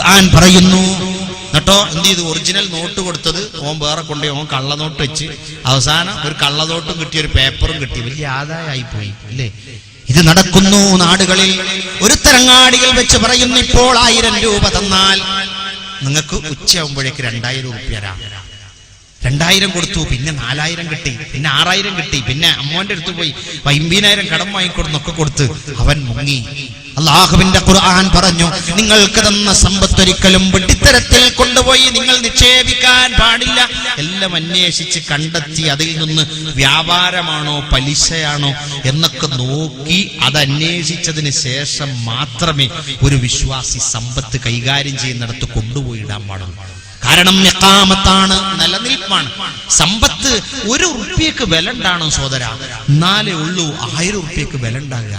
ഖുർആൻ പറയുന്നു. എന്നിട്ടോ എന്ത് ചെയ്തു? ഒറിജിനൽ നോട്ട് കൊടുത്തത് ഓൻ വേറെ കൊണ്ടേ ഓൻ കള്ളനോട്ട് വെച്ച് അവസാനം ഒരു കള്ളനോട്ടും കിട്ടി, ഒരു പേപ്പറും കിട്ടി. വലിയ ആദായമായി പോയി അല്ലേ? ഇത് നടക്കുന്നു നാടുകളിൽ. ഒരു തരങ്ങാടികൾ വെച്ച് പറയുന്നു, ഇപ്പോൾ 1000 രൂപ തന്നാൽ നിങ്ങൾക്ക് ഉച്ചയാകുമ്പോഴേക്ക് 2000 രൂപ തരാം. 2000 കൊടുത്തു, പിന്നെ 4000 കിട്ടി, പിന്നെ 6000 കിട്ടി, പിന്നെ അമ്മോന്റെ അടുത്ത് പോയി 50,000 കടം വാങ്ങിക്കൊടുന്നൊക്കെ കൊടുത്ത് അവൻ മുങ്ങി. അല്ലാഹുവിന്റെ ഖുർആൻ പറഞ്ഞു, നിങ്ങൾക്ക് തന്ന സമ്പത്തൊരിക്കലും വെട്ടിത്തരത്തിൽ കൊണ്ടുപോയി നിങ്ങൾ നിക്ഷേപിക്കാൻ പാടില്ല. എല്ലാം അന്വേഷിച്ച് കണ്ടെത്തി അതിൽ നിന്ന് വ്യാപാരമാണോ പലിശയാണോ എന്നൊക്കെ നോക്കി അത് അന്വേഷിച്ചതിന് ശേഷം മാത്രമേ ഒരു വിശ്വാസി സമ്പത്ത് കൈകാര്യം ചെയ്യുന്നിടത്ത് കൊണ്ടുപോയി ഇടാൻ പാടുള്ളൂ. കാരണം ഇഖാമത്താണ്, നിലനിൽപ്പാണ്. സമ്പത്ത് 1 റുപ്യക്ക് വില ഉണ്ടാണോ സോദര? എന്നാലേ ഉള്ളൂ 1000 റുപ്യക്ക് വില ഉണ്ടാകുക.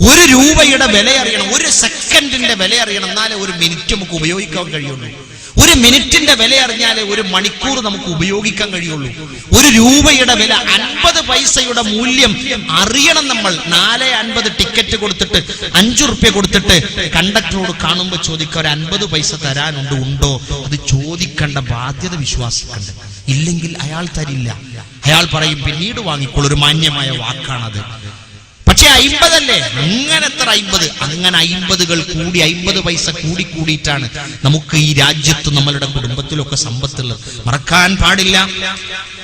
1 രൂപയുടെ വില അറിയണം, 1 സെക്കൻഡിന്റെ വില അറിയണം, എന്നാലേ 1 മിനിറ്റ് നമുക്ക് ഉപയോഗിക്കാൻ കഴിയുള്ളൂ. 1 മിനിറ്റിന്റെ വില അറിഞ്ഞാലേ 1 മണിക്കൂർ നമുക്ക് ഉപയോഗിക്കാൻ കഴിയുള്ളൂ. 1 രൂപയുടെ വില 50 പൈസയുടെ മൂല്യം അറിയണം നമ്മൾ. 4.50 ടിക്കറ്റ് കൊടുത്തിട്ട് 5 റുപ്യ കൊടുത്തിട്ട് കണ്ടക്ടറോട് കാണുമ്പോൾ ചോദിക്കുക, ഒരു 50 പൈസ തരാനുണ്ട്, ഉണ്ടോ? അത് ചോദിക്കേണ്ട ബാധ്യത വിശ്വാസിക്കുണ്ട്. ഇല്ലെങ്കിൽ അയാൾ തരില്ല. അയാൾ പറയും പിന്നീട് വാങ്ങിക്കോളൂ. ഒരു മാന്യമായ വാക്കാണത്. പക്ഷെ 50 അല്ലേ? അങ്ങനെ എത്ര 50? അങ്ങനെ 50കൾ കൂടി 50 പൈസ കൂടിയിട്ടാണ് നമുക്ക് ഈ രാജ്യത്ത് നമ്മളുടെ കുടുംബത്തിലൊക്കെ സമ്പത്തുള്ളത്. മറക്കാൻ പാടില്ല.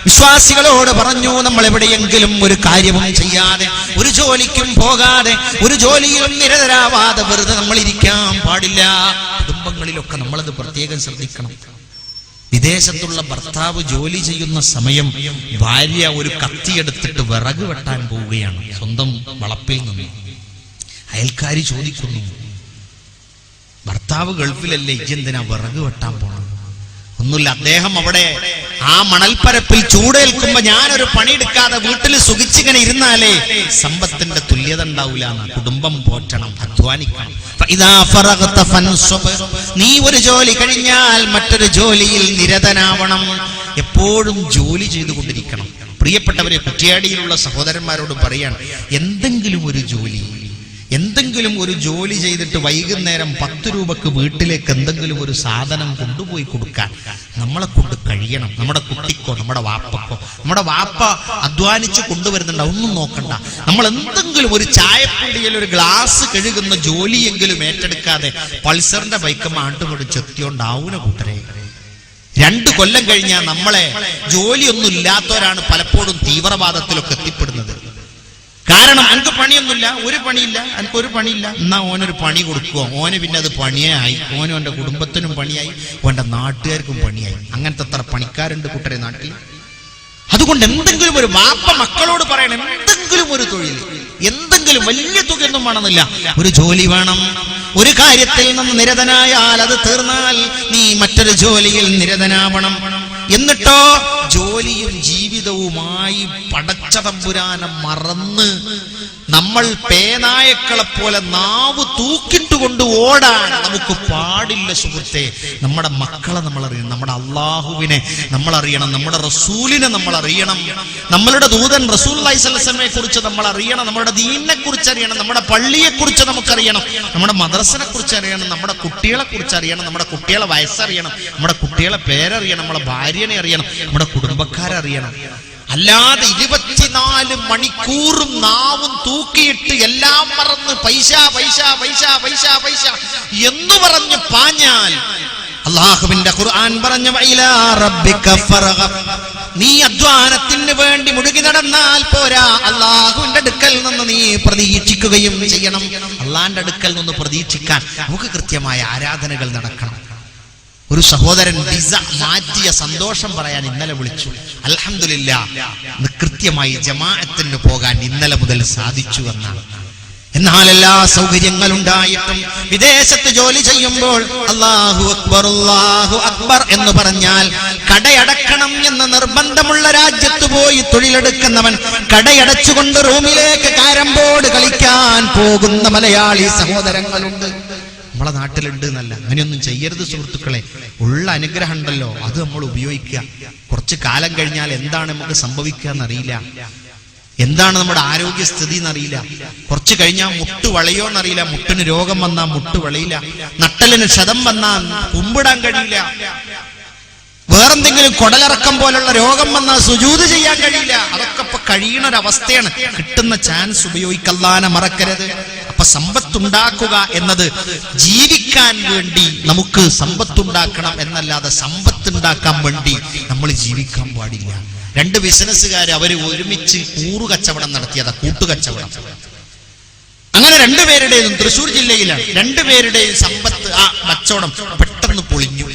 വിശ്വാസികളോട് പറഞ്ഞു, നമ്മൾ എവിടെയെങ്കിലും ഒരു കാര്യവും ചെയ്യാതെ, ഒരു ജോലിക്കും പോകാതെ, ഒരു ജോലിയിലും നിരതരാവാതെ വെറുതെ നമ്മൾ ഇരിക്കാൻ പാടില്ല. കുടുംബങ്ങളിലൊക്കെ നമ്മളത് പ്രത്യേകം ശ്രദ്ധിക്കണം. വിദേശത്തുള്ള ഭർത്താവ് ജോലി ചെയ്യുന്ന സമയം ഭാര്യ ഒരു കത്തിയെടുത്തിട്ട് വിറക് വെട്ടാൻ പോവുകയാണ് സ്വന്തം വളപ്പിൽ നിന്ന്. അയൽക്കാരി ചോദിക്കുന്നു, ഭർത്താവ് ഗൾഫിലല്ലേ, ഇജ്ജെന്തിനാ വിറക് വെട്ടാൻ പോണം? ഒന്നുമില്ല, അദ്ദേഹം അവിടെ ആ മണൽപ്പരപ്പിൽ ചൂടേൽക്കുമ്പോ ഞാനൊരു പണിയെടുക്കാതെ വീട്ടിൽ സുഖിച്ചിങ്ങനെ ഇരുന്നാലേ സമ്പത്തിന്റെ തുല്യത ഉണ്ടാവില്ല. കുടുംബം പോറ്റണം, അധ്വാനിക്കണം. നീ ഒരു ജോലി കഴിഞ്ഞാൽ മറ്റൊരു ജോലിയിൽ നിരതനാവണം. എപ്പോഴും ജോലി ചെയ്തുകൊണ്ടിരിക്കണം. പ്രിയപ്പെട്ടവരെ, കുറ്റ്യാടിയിലുള്ള സഹോദരന്മാരോട് പറയാണ്, എന്തെങ്കിലും ഒരു ജോലി ചെയ്തിട്ട് വൈകുന്നേരം 10 രൂപക്ക് വീട്ടിലേക്ക് എന്തെങ്കിലും ഒരു സാധനം കൊണ്ടുപോയി കൊടുക്കാൻ നമ്മളെ കൊണ്ട് കഴിയണം. നമ്മുടെ കുട്ടിക്കോ നമ്മുടെ വാപ്പക്കോ, നമ്മുടെ വാപ്പ അധ്വാനിച്ച് കൊണ്ടുവരുന്നുണ്ട്, ഒന്നും നോക്കണ്ട. നമ്മൾ എന്തെങ്കിലും ഒരു ചായപ്പൊടിയിൽ ഒരു ഗ്ലാസ് കഴുകുന്ന ജോലിയെങ്കിലും ഏറ്റെടുക്കാതെ പൾസറിന്റെ ബൈക്ക് ആണ്ടുകൊണ്ട് ചെത്തിയോണ്ടാവുന്ന കൂട്ടരെ. 2 കൊല്ലം കഴിഞ്ഞാൽ നമ്മളെ ജോലിയൊന്നും ഇല്ലാത്തവരാണ് പലപ്പോഴും തീവ്രവാദത്തിലൊക്കെ എത്തിപ്പെടുന്നത്. കാരണം എനിക്ക് പണിയൊന്നുമില്ല, ഒരു പണിയില്ല, എനിക്കൊരു പണിയില്ല, എന്നാ ഓനൊരു പണി കൊടുക്കുക. ഓന് പിന്നെ അത് പണിയായി, ഓനും ഓന്റെ കുടുംബത്തിനും പണിയായി, ഓന്റെ നാട്ടുകാർക്കും പണിയായി. അങ്ങനത്തെ എത്ര പണിക്കാരുണ്ട് കൂട്ടരെ നാട്ടിൽ. അതുകൊണ്ട് എന്തെങ്കിലും ഒരു വാപ്പ മക്കളോട് പറയണം, എന്തെങ്കിലും ഒരു തൊഴിൽ, എന്തെങ്കിലും വലിയ തുകയൊന്നും വേണമെന്നില്ല, ഒരു ജോലി വേണം. ഒരു കാര്യത്തിൽ നിന്ന് നിരതനായാൽ അത് തീർന്നാൽ നീ മറ്റൊരു ജോലിയിൽ നിരതനാവണം. എന്നിട്ടോ ജോലിയും ജീവിതവുമായി പടച്ച തമ്പുരാനെ മറന്ന് നമ്മൾ പേനായക്കളെ പോലെ നാവ് തൂക്കിട്ടുകൊണ്ട് ഓടാൻ നമുക്ക് പാടില്ല സുഹൃത്തെ. നമ്മുടെ മക്കളെ നമ്മൾ അറിയണം, നമ്മുടെ അള്ളാഹുവിനെ നമ്മൾ അറിയണം, നമ്മുടെ റസൂലിനെ നമ്മൾ അറിയണം, നമ്മളുടെ ദൂതൻ റസൂലുള്ളാഹി സ്വല്ലല്ലാഹു അലൈഹി വസല്ലമയെ കുറിച്ച് നമ്മൾ അറിയണം, നമ്മുടെ ദീനിനെ കുറിച്ച് അറിയണം, നമ്മുടെ പള്ളിയെ കുറിച്ച് നമുക്കറിയണം, നമ്മുടെ മദ്രസനെ കുറിച്ച് അറിയണം, നമ്മുടെ കുട്ടികളെ കുറിച്ച് അറിയണം, നമ്മുടെ കുട്ടികളെ വയസ്സറിയണം, നമ്മുടെ കുട്ടികളെ പേരറിയണം, നമ്മുടെ ഭാര്യനെ അറിയണം, നമ്മുടെ കുടുംബക്കാരെ അറിയണം. അല്ലാതെ 24 മണിക്കൂറും നാവും തൂക്കിയിട്ട് എല്ലാം മറന്ന് പൈസ പൈസ പൈസ പൈസ പൈസ എന്ന് പറഞ്ഞ് പാഞ്ഞാൽ അല്ലാഹുവിന്റെ ഖുർആൻ പറഞ്ഞു, നീ അധ്വാനത്തിന് വേണ്ടി മുഴുകി നടന്നാൽ പോരാ, അല്ലാഹുവിന്റെ അടുക്കൽ നിന്ന് നീ പ്രതീക്ഷിക്കുകയും ചെയ്യണം. അല്ലാഹുവിന്റെ അടുക്കൽ നിന്ന് പ്രതീക്ഷിക്കാൻ നമുക്ക് കൃത്യമായ ആരാധനകൾ നടക്കണം. ഒരു സഹോദരൻ വിസ മാറ്റിയ സന്തോഷം പറയാൻ ഇന്നലെ വിളിച്ചു. അൽഹംദുലില്ലാഹ്, കൃത്യമായി ജമാഅത്തിന് പോകാൻ ഇന്നലെ മുതൽ സാധിച്ചു എന്നാണ്. എന്നാൽ എല്ലാ സൗകര്യങ്ങളുണ്ടായിട്ടും വിദേശത്ത് ജോലി ചെയ്യുമ്പോൾ അല്ലാഹു അക്ബർ എന്ന് പറഞ്ഞാൽ കടയടക്കണം എന്ന് നിർബന്ധമുള്ള രാജ്യത്ത് പോയി തൊഴിലെടുക്കുന്നവൻ കടയടച്ചുകൊണ്ട് റൂമിലേക്ക് കാരം ബോർഡ് കളിക്കാൻ പോകുന്ന മലയാളി സഹോദരങ്ങളുണ്ട്. നമ്മളെ നാട്ടിലുണ്ട് എന്നല്ല, അങ്ങനെയൊന്നും ചെയ്യരുത് സുഹൃത്തുക്കളെ. ഉള്ള അനുഗ്രഹം ഉണ്ടല്ലോ, അത് നമ്മൾ ഉപയോഗിക്കുക. കുറച്ച് കാലം കഴിഞ്ഞാൽ എന്താണ് നമുക്ക് സംഭവിക്കുക എന്നറിയില്ല. എന്താണ് നമ്മുടെ ആരോഗ്യസ്ഥിതി എന്നറിയില്ല. കുറച്ച് കഴിഞ്ഞാൽ മുട്ട് വളയോ എന്നറിയില്ല. മുട്ടിന് രോഗം വന്നാൽ മുട്ട് വളയില്ല. നട്ടലിന് ക്ഷതം വന്നാൽ കുമ്പിടാൻ കഴിയില്ല. വേറെന്തെങ്കിലും കുടലിറക്കം പോലുള്ള രോഗം വന്നാൽ സുജൂദ് ചെയ്യാൻ കഴിയില്ല. അതൊക്കെ ഇപ്പൊ കഴിയണൊരവസ്ഥയാണ്. കിട്ടുന്ന ചാൻസ് ഉപയോഗിക്കല്ലാനെ മറക്കരുത്. അപ്പൊ സമ്പത്തുണ്ടാക്കുക എന്നത് ജീവിക്കാൻ വേണ്ടി നമുക്ക് സമ്പത്തുണ്ടാക്കണം എന്നല്ലാതെ സമ്പത്തുണ്ടാക്കാൻ വേണ്ടി നമ്മൾ ജീവിക്കാൻ പാടില്ല. രണ്ട് ബിസിനസ്സുകാർ അവര് ഒരുമിച്ച് കൂറുകച്ചവടം നടത്തിയതാ, കൂട്ടുകച്ചവടം. അങ്ങനെ രണ്ടുപേരുടെയും തൃശ്ശൂർ ജില്ലയിലാണ് രണ്ടുപേരുടെയും സമ്പത്ത് ആ കച്ചവടം പെട്ടെന്ന് പൊളിഞ്ഞു.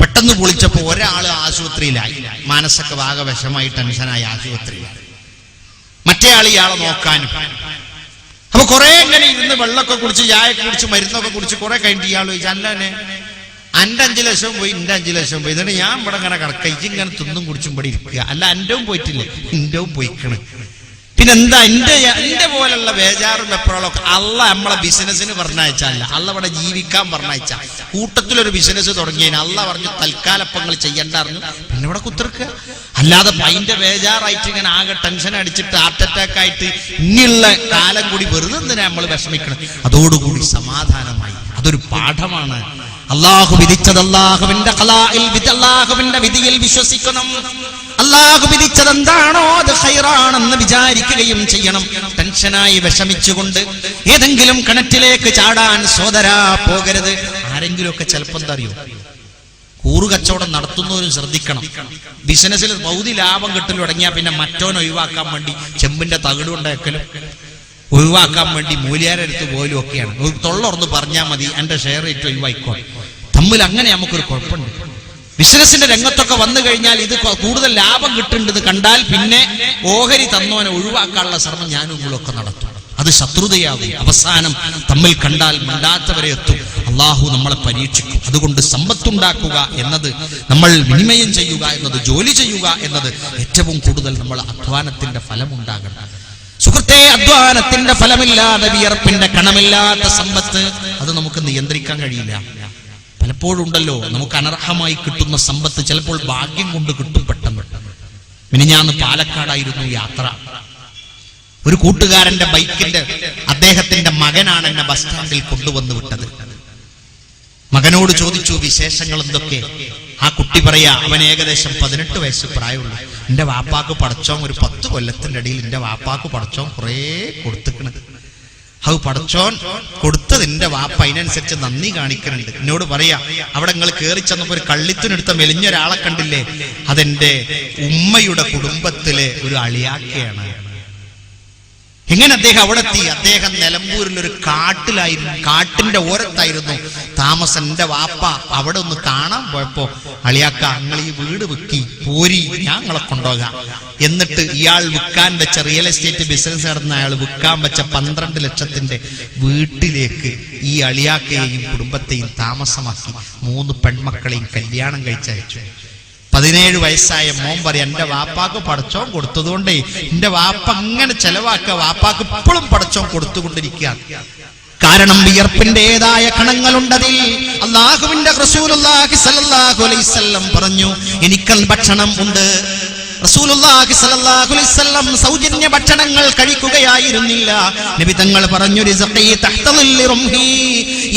പെട്ടെന്ന് പൊളിച്ചപ്പോ ഒരാള് ആശുപത്രിയിലായി, മനസ്സൊക്കെ ആകെ വിഷമായി ടെൻഷനായി ആശുപത്രിയിലായി. മറ്റേ ആൾ ഇയാളെ നോക്കാനും. അപ്പൊ കുറെ ഇങ്ങനെ ഇരുന്ന് വെള്ളമൊക്കെ കുടിച്ച് ചായയൊക്കെ കുടിച്ച് മരുന്നൊക്കെ കുടിച്ച് കുറെ കഴിഞ്ഞിട്ട് ഇയാൾ ചോദിച്ചു, അല്ലേ എന്റെ 5 ലക്ഷം പോയി, എന്റെ 5 ലക്ഷം പോയി, എന്നിട്ട് ഞാൻ ഇവിടെ ഇങ്ങനെ കിടക്ക, ഇങ്ങനെ തിന്നും കുടിച്ചും ഇവിടെ ഇരിക്കുക, അല്ല എന്റെവും പോയിട്ടില്ലേ, എന്റെവും പോയിക്കണ്, പിന്നെന്താ എന്റെ പോലുള്ള ബേജാറും വെപ്രോളൊക്കെ അള്ള നമ്മളെ ബിസിനസ്സിന് പറഞ്ഞയച്ചല്ല, അള്ള ഇവിടെ ജീവിക്കാൻ പറഞ്ഞയച്ച. കൂട്ടത്തിലൊരു ബിസിനസ് തുടങ്ങിയതിന് അള്ള പറഞ്ഞു തൽക്കാലപ്പങ്ങൾ ചെയ്യണ്ടായിരുന്നു, പിന്നെ ഇവിടെ കുത്തിർക്കുക. അല്ലാതെ അതിന്റെ ബേജാറായിട്ട് ഇങ്ങനെ ആകെ ടെൻഷൻ അടിച്ചിട്ട് ഹാർട്ട് അറ്റാക്ക് ആയിട്ട് ഇനിയുള്ള കാലം കൂടി വെറുതെ എന്തിനാ നമ്മൾ വിഷമിക്കണം. അതോടുകൂടി സമാധാനമായി. അതൊരു പാഠമാണ്. അള്ളാഹു വിധിച്ചത് അള്ളാഹുവിന്റെ അള്ളാഹുവിന്റെ വിധിയിൽ വിശ്വസിക്കണം. അള്ളാഹു വിധിച്ചത് എന്താണോ അത് ഖൈറാണെന്ന് വിചാരിക്കുകയും ചെയ്യണം. ടെൻഷനായി വിഷമിച്ചുകൊണ്ട് ഏതെങ്കിലും കിണറ്റിലേക്ക് ചാടാൻ സോദരാ പോകരുത്. ആരെങ്കിലും ഒക്കെ ചിലപ്പോൾ എന്താ അറിയോ, കൂറുകച്ചവടം നടത്തുന്നവരും ശ്രദ്ധിക്കണം. ബിസിനസ്സിൽ പകുതി ലാഭം കിട്ടൽ തുടങ്ങിയാൽ പിന്നെ മറ്റോനെ ഒഴിവാക്കാൻ വേണ്ടി ചെമ്പിന്റെ തകിട് കൊണ്ടേക്കലും ഒഴിവാക്കാൻ വേണ്ടി മൂല്യാരെടുത്ത് പോലും ഒക്കെയാണ്. തൊള്ളൊറന്ന് പറഞ്ഞാൽ മതി എന്റെ ഷെയർ റേറ്റ് ഒഴിവായിക്കോ. തമ്മിൽ അങ്ങനെ നമുക്കൊരു കുഴപ്പമുണ്ട്. ബിസിനസിന്റെ രംഗത്തൊക്കെ വന്നു കഴിഞ്ഞാൽ ഇത് കൂടുതൽ ലാഭം കിട്ടേണ്ടത് കണ്ടാൽ പിന്നെ ഓഹരി തന്നോനെ ഒഴിവാക്കാനുള്ള ശ്രമം ഞാനും നിങ്ങളൊക്കെ നടത്തും. അത് ശത്രുതയാകും. അവസാനം തമ്മിൽ കണ്ടാൽ മിണ്ടാത്തവരെ എത്തും. അള്ളാഹു നമ്മളെ പരീക്ഷിക്കും. അതുകൊണ്ട് സമ്പത്തുണ്ടാക്കുക എന്നത്, നമ്മൾ വിനിമയം ചെയ്യുക എന്നത്, ജോലി ചെയ്യുക എന്നത് ഏറ്റവും കൂടുതൽ നമ്മൾ അധ്വാനത്തിന്റെ ഫലമുണ്ടാകണം. സുഹൃത്തെ, അധ്വാനത്തിന്റെ ഫലമില്ലാതെ വിയർപ്പിന്റെ കണമില്ലാത്ത സമ്പത്ത് അത് നമുക്ക് നിയന്ത്രിക്കാൻ കഴിയില്ല. പലപ്പോഴും ഉണ്ടല്ലോ നമുക്ക് അനർഹമായി കിട്ടുന്ന സമ്പത്ത് ചിലപ്പോൾ ഭാഗ്യം കൊണ്ട് കിട്ടും പെട്ടെന്ന്. മിനിഞ്ഞാന്ന് പാലക്കാടായിരുന്നു യാത്ര. ഒരു കൂട്ടുകാരന്റെ ബൈക്കിന്റെ അദ്ദേഹത്തിന്റെ മകനാണ് എന്നെ ബസ് സ്റ്റാൻഡിൽ കൊണ്ടുവന്ന് വിട്ടത്. മകനോട് ചോദിച്ചു വിശേഷങ്ങൾ എന്തൊക്കെ. ആ കുട്ടി പറയാ, അവൻ ഏകദേശം 18 വയസ്സ് പ്രായമുള്ളൂ. എന്റെ വാപ്പാക്ക് പടച്ചോൻ ഒരു 10 കൊല്ലത്തിന്റെ ഇടയിൽ എന്റെ വാപ്പാക്ക് പടച്ചോൻ കുറേ കൊടുത്തിക്കണ്. അത് പടച്ചോൻ കൊടുത്തത് എന്റെ വാപ്പ അതിനനുസരിച്ച് നന്ദി കാണിക്കുന്നുണ്ട്. എന്നോട് പറയാ, അവിടെ നിങ്ങൾ കയറി ചെന്നപ്പോ ഒരു കള്ളിത്തിനെടുത്ത മെലിഞ്ഞൊരാളെ കണ്ടില്ലേ, അതെന്റെ ഉമ്മയുടെ കുടുംബത്തിലെ ഒരു അളിയാക്കയാണ്. എങ്ങനെ അദ്ദേഹം അവിടെ എത്തി? അദ്ദേഹം നിലമ്പൂരിൽ ഒരു കാട്ടിലായിരുന്നു, കാട്ടിന്റെ ഓരത്തായിരുന്നു താമസം. എന്റെ വാപ്പ അവിടെ ഒന്ന് കാണാൻ പോയപ്പോ, അളിയാക്ക നിങ്ങൾ ഈ വീട് വിൽക്കി പോരി, ഞങ്ങളെ കൊണ്ടുപോകാം. എന്നിട്ട് ഇയാൾ വിൽക്കാൻ വെച്ച റിയൽ എസ്റ്റേറ്റ് ബിസിനസ് നടന്ന അയാൾ വിൽക്കാൻ വെച്ച 12 ലക്ഷത്തിന്റെ വീട്ടിലേക്ക് ഈ അളിയാക്കയെയും കുടുംബത്തെയും താമസമാക്കി 3 പെൺമക്കളെയും കല്യാണം കഴിച്ചയച്ചു. 17 വയസ്സായ മോൻ പറയാം, എന്റെ വാപ്പാക്ക് പടച്ചോൻ കൊടുത്തതുകൊണ്ടേ എന്റെ വാപ്പ അങ്ങനെ ചെലവാക്കുക, വാപ്പാക്ക് ഇപ്പോഴും പടച്ചോൻ കൊടുത്തുകൊണ്ടിരിക്കുക. കാരണം വിയർപ്പിന്റേതായ കണങ്ങളുണ്ടതിൽ. അല്ലാഹുവിന്റെ റസൂലുള്ളാഹി സ്വല്ലല്ലാഹു അലൈഹി വസല്ലം പറഞ്ഞു, എനിക്കൽ ഭക്ഷണം ഉണ്ട്. റസൂലുള്ളാഹി സ്വല്ലല്ലാഹു അലൈഹി വസല്ലം സൗജന്യ ഭക്ഷണങ്ങൾ കഴിക്കുകയായിരുന്നില്ല. നബി തങ്ങൾ പറഞ്ഞു, റിസ്ഖി തഹ്ത ളിൽ റുംഹി,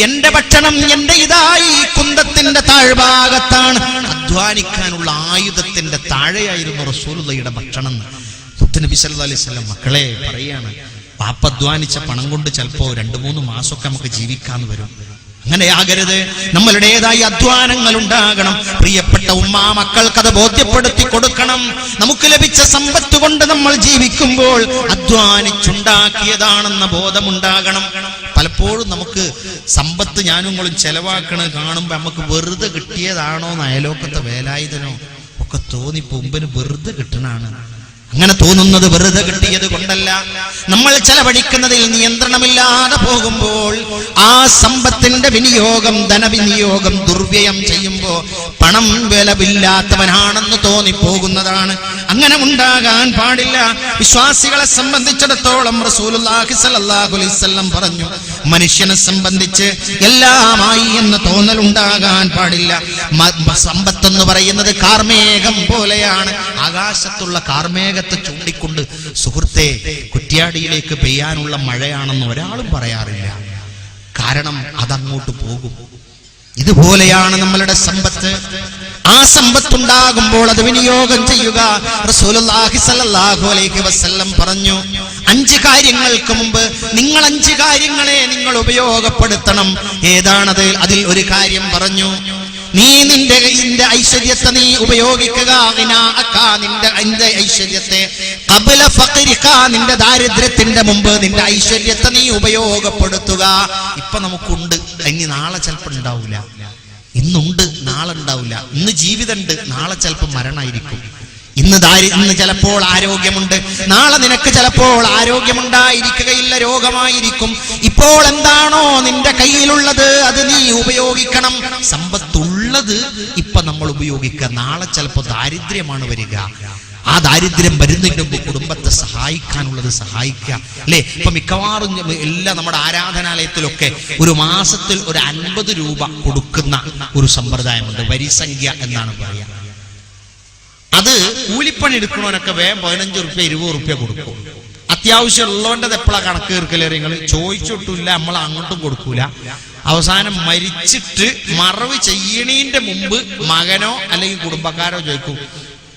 എന്റെ ഭക്ഷണം എന്റെ ഇതായി കുന്തത്തിന്റെ താഴ്ഭാഗത്താണ്. അധ്വാനിക്കാനുള്ള ആയുധത്തിന്റെ താഴെയായിരുന്നു റസൂലുള്ളാഹിയുടെ ഭക്ഷണം. നബി സല്ലല്ലാഹു അലൈഹി വസല്ലം മക്കളെ പറയാണ്, പാപ്പ അധ്വാനിച്ച പണം കൊണ്ട് ചിലപ്പോ 2-3 മാസമൊക്കെ നമുക്ക് ജീവിക്കാന്ന് വരും. അങ്ങനെയാകരുത്. നമ്മളുടേതായ അധ്വാനങ്ങൾ ഉണ്ടാകണം. പ്രിയപ്പെട്ട ഉമ്മാ മക്കൾക്കത് ബോധ്യപ്പെടുത്തി കൊടുക്കണം. നമുക്ക് ലഭിച്ച സമ്പത്ത് കൊണ്ട് നമ്മൾ ജീവിക്കുമ്പോൾ അധ്വാനിച്ചുണ്ടാക്കിയതാണെന്ന ബോധമുണ്ടാകണം. പലപ്പോഴും നമുക്ക് സമ്പത്ത് ഞാനുങ്ങളും ചെലവാക്കണ കാണുമ്പോ നമുക്ക് വെറുതെ കിട്ടിയതാണോ അയലോക്കത്തെ വേലായുധനോ ഒക്കെ തോന്നിപ്പോ മുമ്പിന് വെറുതെ കിട്ടണാണ്. അങ്ങനെ തോന്നുന്നത് വെറുതെ കിട്ടിയത് കൊണ്ടല്ല. നമ്മൾ ചെലവഴിക്കുന്നതിൽ നിയന്ത്രണമില്ലാതെ പോകുമ്പോൾ ആ സമ്പത്തിന്റെ വിനിയോഗം, ധനവിനിയോഗം ദുർവ്യയം ചെയ്യുമ്പോ പണം വിലവില്ലാത്തവനാണെന്ന് തോന്നിപ്പോകുന്നതാണ്. അങ്ങനെ ഉണ്ടാകാൻ പാടില്ല. വിശ്വാസികളെ സംബന്ധിച്ചിടത്തോളം റസൂലുള്ളാഹി സ്വല്ലല്ലാഹു അലൈഹി വസല്ലം പറഞ്ഞു, മനുഷ്യനെ സംബന്ധിച്ച് എല്ലാമായി എന്ന തോന്നൽ ഉണ്ടാകാൻ പാടില്ല. സമ്പത്തെന്ന് പറയുന്നത് കാർമേഘം പോലെയാണ്. ആകാശത്തുള്ള കാർമേഘത്തെ ചൂണ്ടിക്കൊണ്ട് സുഹൃത്തെ, കുറ്റ്യാടിയിലേക്ക് പെയ്യാനുള്ള മഴയാണെന്ന് ഒരാളും പറയാറില്ല. കാരണം അതങ്ങോട്ട് പോകും. ഇതുപോലെയാണ് നമ്മളുടെ സമ്പത്ത്. ആ സമ്പത്തുണ്ടാകുമ്പോൾ അത് വിനിയോഗം ചെയ്യുക. റസൂലുള്ളാഹി സ്വല്ലല്ലാഹു അലൈഹി വസല്ലം പറഞ്ഞു, 5 കാര്യങ്ങൾക്ക് മുമ്പ് നിങ്ങൾ 5 കാര്യങ്ങളെ നിങ്ങൾ ഉപയോഗപ്പെടുത്തണം. ഏതാണത്? അതിൽ ഒരു കാര്യം പറഞ്ഞു, നീ നിന്റെ ഐശ്വര്യത്തെ നീ ഉപയോഗിക്കുക. നിന്റെ ഐശ്വര്യത്തെ ഖബല ഫഖരിക, നിന്റെ ദാരിദ്ര്യത്തിന്റെ മുമ്പ് നിന്റെ ഐശ്വര്യത്തെ നീ ഉപയോഗപ്പെടുത്തുക. ഇപ്പൊ നമുക്കുണ്ട്, ഇനി നാളെ ചിലപ്പോൾ ഉണ്ടാവില്ല. ഇന്നുണ്ട്, നാളെ ഉണ്ടാവില്ല. ഇന്ന് ജീവിതമുണ്ട്, നാളെ ചിലപ്പോൾ മരണമായിരിക്കും. ഇന്ന് ചിലപ്പോൾ ആരോഗ്യമുണ്ട്, നാളെ നിനക്ക് ചിലപ്പോൾ ആരോഗ്യമുണ്ടായിരിക്കുകയില്ല, രോഗമായിരിക്കും. ഇപ്പോൾ എന്താണോ നിന്റെ കയ്യിലുള്ളത് അത് നീ ഉപയോഗിക്കണം. സമ്പത്തുള്ളത് ഇപ്പൊ നമ്മൾ ഉപയോഗിക്കുക. നാളെ ചിലപ്പോൾ ദാരിദ്ര്യമാണ് വരിക. ആ ദാരിദ്ര്യം വരുന്നതിന് മുമ്പ് കുടുംബത്തെ സഹായിക്കാനുള്ളത് സഹായിക്കുക, അല്ലെ? ഇപ്പൊ മിക്കവാറും എല്ലാ നമ്മുടെ ആരാധനാലയത്തിലൊക്കെ ഒരു മാസത്തിൽ ഒരു 50 രൂപ കൊടുക്കുന്ന ഒരു സമ്പ്രദായമുണ്ട്. വരിസംഖ്യ എന്നാണ് പറയുക. അത് കൂലിപ്പണി എടുക്കണവനൊക്കെ വേഗം 15 റുപ്യ 20 റുപ്യ കൊടുക്കും. അത്യാവശ്യം ഉള്ളവൻ്റെ എപ്പോഴാണ് കണക്ക് തീർക്കലേ? നിങ്ങൾ ചോദിച്ചിട്ടില്ല, നമ്മൾ അങ്ങോട്ടും കൊടുക്കൂല. അവസാനം മരിച്ചിട്ട് മറവ് ചെയ്യണീന്റെ മുമ്പ് മകനോ അല്ലെങ്കിൽ കുടുംബക്കാരോ ചോദിക്കും,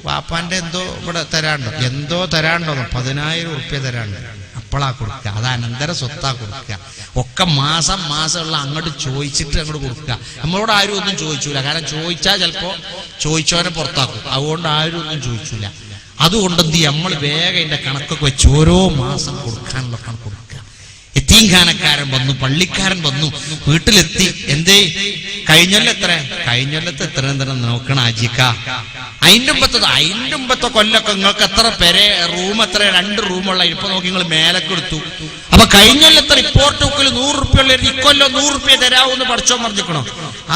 വാപ്പാന്റെ എന്തോ ഇവിടെ തരാണ്ടോ, എന്തോ തരാണ്ടോ, 10,000 റുപ്യ തരാണ്ട്. അപ്പോഴാ കൊടുക്കുക. അത് അനന്തര സ്വത്താ കൊടുക്കുക. ഒക്കെ മാസം മാസമുള്ള അങ്ങോട്ട് ചോദിച്ചിട്ട് അങ്ങോട്ട് കൊടുക്കുക. നമ്മളോട് ആരും ഒന്നും ചോദിച്ചൂല. കാരണം ചോദിച്ചാൽ ചിലപ്പോ ചോദിച്ചവനെ പുറത്താക്കും. അതുകൊണ്ട് ആരും ഒന്നും ചോദിച്ചൂല. അതുകൊണ്ട് എന്ത് ചെയ്യും, നമ്മൾ വേഗം ഇതിന്റെ കണക്കൊക്കെ വെച്ച് ഓരോ മാസം കൊടുക്കാനുള്ള കണക്ക് കൊടുക്കുക. യതീംഖാനക്കാരൻ വന്നു, പള്ളിക്കാരൻ വന്നു, വീട്ടിലെത്തി. എന്തേ കഴിഞ്ഞൊല്ലത്തെ എത്ര നോക്കണം അജിക്ക. അതിന്റെ മുമ്പത്തെ കൊല്ലൊക്കെ നിങ്ങൾക്ക് എത്ര പേരെ റൂം, എത്ര 2 റൂമുള്ള ഇപ്പൊ നോക്കി നിങ്ങൾ മേലൊക്കെ എടുത്തു. അപ്പൊ കഴിഞ്ഞൊല്ലത്തെ റിപ്പോർട്ട് ബുക്കിൽ 100 റുപ്യ ഉള്ള ഇക്കൊല്ലം 100 റുപ്യ തരാവൂന്ന് പഠിച്ചോ പറഞ്ഞിരിക്കണോ?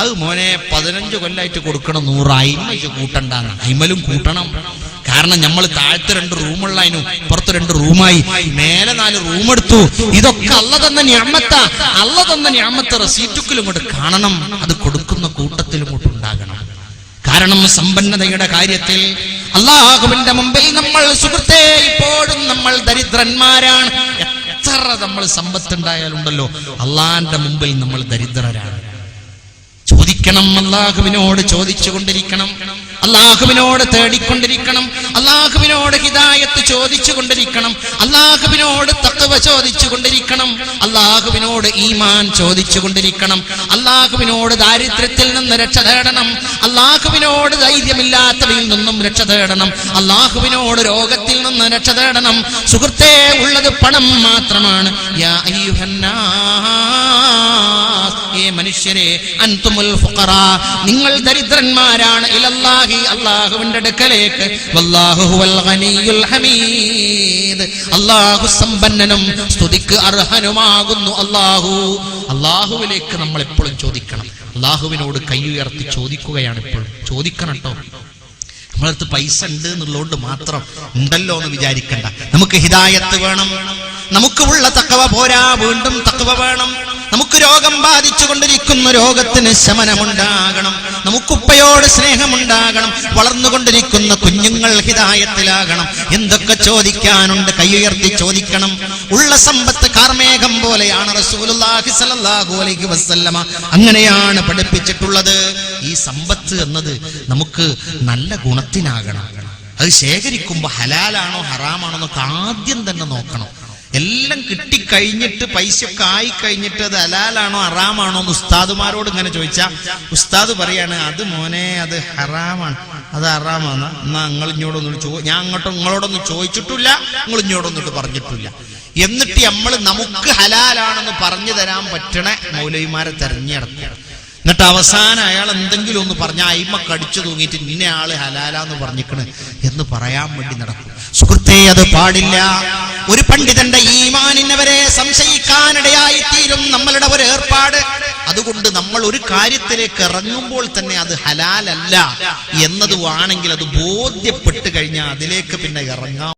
അത് മോനെ 15 കൊല്ലായിട്ട് കൊടുക്കണം 100. അയിമ കൂട്ടണ്ടാന്ന്. അയിമലും കൂട്ടണം. കാരണം നമ്മൾ താഴത്തെ 2 റൂമുള്ളതിനും പുറത്ത് 2 റൂമായി, മേലെ 4 റൂം എടുത്തു. ഇതൊക്കെ അള്ള തന്ന നിഅമത്താ. അള്ള തന്ന നിഅമത്ത് റസീറ്റുക്കിലും കൊണ്ട് കാണണം. അത് കൊടുക്കുന്ന കൂട്ടത്തിലും കൊണ്ട് ഉണ്ടാകണം. കാരണം സമ്പന്നതയുടെ കാര്യത്തിൽ അല്ലാഹുവിന്റെ മുമ്പിൽ നമ്മൾ, സുഹൃത്തേ, ഇപ്പോഴും നമ്മൾ ദരിദ്രന്മാരാണ്. എത്ര നമ്മൾ സമ്പത്തുണ്ടായാലുണ്ടല്ലോ, അള്ളാന്റെ മുമ്പിൽ നമ്മൾ ദരിദ്രരാണ്. ചോദിക്കണം, അല്ലാഹുവിനോട് ചോദിച്ചുകൊണ്ടിരിക്കണം, അല്ലാഹുവിനോട് തേടിക്കൊണ്ടിരിക്കണം, അല്ലാഹുവിനോട് ഹിദായത്ത് ചോദിച്ചുകൊണ്ടിരിക്കണം, അല്ലാഹുവിനോട് തഖ്വ ചോദിച്ചുകൊണ്ടിരിക്കണം, അല്ലാഹുവിനോട് ഈമാൻ ചോദിച്ചുകൊണ്ടിരിക്കണം, അല്ലാഹുവിനോട് ദാരിദ്ര്യത്തിൽ നിന്ന് രക്ഷ തേടണം, അല്ലാഹുവിനോട് ധൈര്യമില്ലാത്തവയിൽ നിന്നും രക്ഷ തേടണം, അല്ലാഹുവിനോട് രോഗത്തിൽ നിന്ന് രക്ഷ തേടണം. സുഹൃത്തേ, ഉള്ളത് പണം മാത്രമാണ്. യാ അയ്യുഹന്നാസ്, ഏ മനുഷ്യരെ, അൻതുമുൽ ഫുഖറാ, നിങ്ങൾ ദരിദ്രന്മാരാണ്. ഇലല്ലാഹി, അല്ലാഹുവിന്റെ അടുക്കലേക്ക്. വല്ലാഹു ഹുവൽ ഗനിയുൽ ഹമീദ്, അല്ലാഹു സമ്പന്നനും സ്തുതിക്ക് അർഹനുമാകുന്നു. അല്ലാഹുവിലേക്ക് നമ്മൾ എപ്പോഴും ചോദിക്കണം. അല്ലാഹുവിനോട് കൈ ഉയർത്തി ചോദിക്കുകയാണ് എപ്പോഴും. ചോദിക്കണം കേട്ടോ. നമ്മളടുത്ത് പൈസ ഉണ്ട് എന്നുള്ളതുകൊണ്ട് മാത്രം ഉണ്ടല്ലോ എന്ന് വിചാരിക്കണ്ട. നമുക്ക് ഹിദായത്ത് വേണം. നമുക്ക് ഉള്ള തഖ്വ പോരാ, വീണ്ടും തഖ്വ വേണം. നമുക്ക് രോഗം ബാധിച്ചുകൊണ്ടിരിക്കുന്ന രോഗത്തിന് ശമനമുണ്ടാകണം. നമുക്ക് ഉപ്പയോട് സ്നേഹമുണ്ടാകണം. വളർന്നുകൊണ്ടിരിക്കുന്ന കുഞ്ഞുങ്ങൾ ഹിദായത്തിലാകണം. എന്തൊക്കെ ചോദിക്കാനുണ്ട്, കൈയുയർത്തി ചോദിക്കണം. ഉള്ള സമ്പത്ത് കാർമേഘം പോലെയാണ്. റസൂലുള്ളാഹി സ്വല്ലല്ലാഹു അലൈഹി വസല്ലമ അങ്ങനെയാണ് പഠിപ്പിച്ചിട്ടുള്ളത്. ഈ സമ്പത്ത് എന്നത് നമുക്ക് നല്ല ഗുണത്തിനാകണം. അത് ശേഖരിക്കുമ്പോൾ ഹലാലാണോ ഹറാമാണോ എന്നൊക്കെ ആദ്യം തന്നെ നോക്കണം. എല്ലാം കിട്ടിക്കഴിഞ്ഞിട്ട്, പൈസയൊക്കെ ആയിക്കഴിഞ്ഞിട്ട് അത് ഹലാലാണോ ഹറാമാണോ എന്ന് ഉസ്താദുമാരോട് ഇങ്ങനെ ചോദിച്ചാൽ ഉസ്താദ് പറയാണ്, അത് മോനെ അത് ഹറാമാണ്, അത് ഹറാമാന്നാ. എന്നാ നിങ്ങൾ ഇങ്ങോട്ടൊന്നും ഞാൻ നിങ്ങളോടൊന്നും ചോദിച്ചിട്ടില്ല, നിങ്ങൾ ഇങ്ങോട്ടൊന്നിട്ട് പറഞ്ഞിട്ടില്ല. എന്നിട്ട് നമ്മൾ നമുക്ക് ഹലാലാണെന്ന് പറഞ്ഞു തരാൻ പറ്റണ മൗലവിമാരെ തെരഞ്ഞെടുക്കുക. എന്നിട്ട് അവസാനം അയാൾ എന്തെങ്കിലും ഒന്ന് പറഞ്ഞ അയിമ കടിച്ചു തൂങ്ങിയിട്ട് ഇന്ന ആള് ഹലാലാന്ന് പറഞ്ഞിക്കണ് എന്ന് പറയാൻ വേണ്ടി നടക്കും. സുഹൃത്തേ, അത് പാടില്ല. ഒരു പണ്ഡിതന്റെ ഈമാനിനവരെ സംശയിക്കാനിടയായി തീരും നമ്മളുടെ ഒരു ഏർപ്പാട്. അതുകൊണ്ട് നമ്മൾ ഒരു കാര്യത്തിലേക്ക് ഇറങ്ങുമ്പോൾ തന്നെ അത് ഹലാലല്ല എന്നതുവാണെങ്കിൽ അത് ബോധ്യപ്പെട്ട് കഴിഞ്ഞാൽ അതിലേക്ക് പിന്നെ ഇറങ്ങാം.